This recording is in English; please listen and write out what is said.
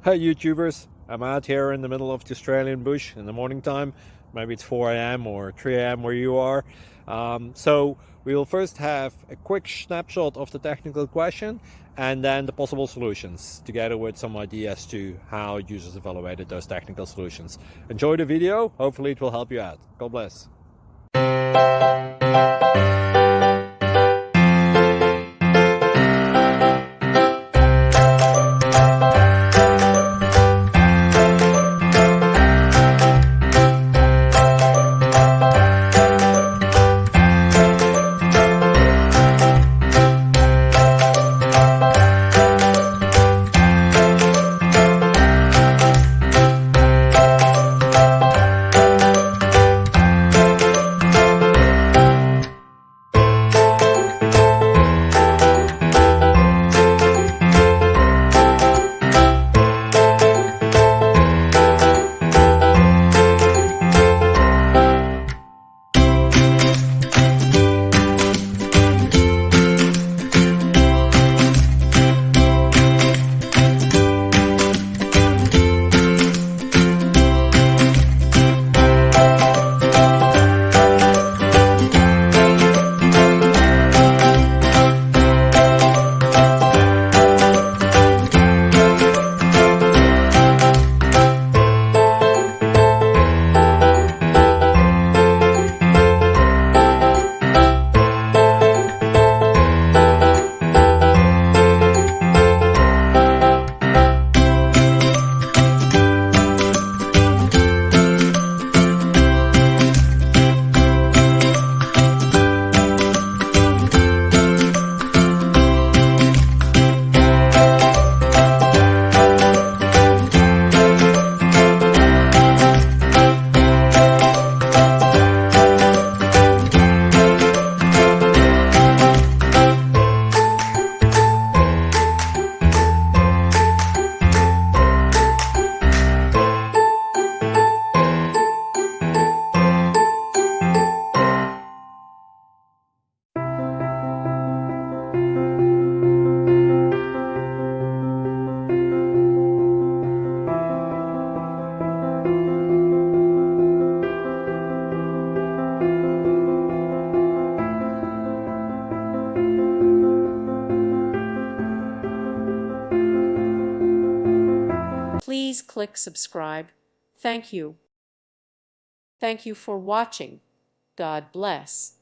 Hey YouTubers, I'm out here in the middle of the Australian bush in the morning time. Maybe it's 4 a.m. or 3 a.m. where you are. So we will first have a quick snapshot of the technical question and then the possible solutions, together with some ideas to how users evaluated those technical solutions. Enjoy the video, hopefully it will help you out. God bless. Please click subscribe. Thank you. Thank you for watching. God bless.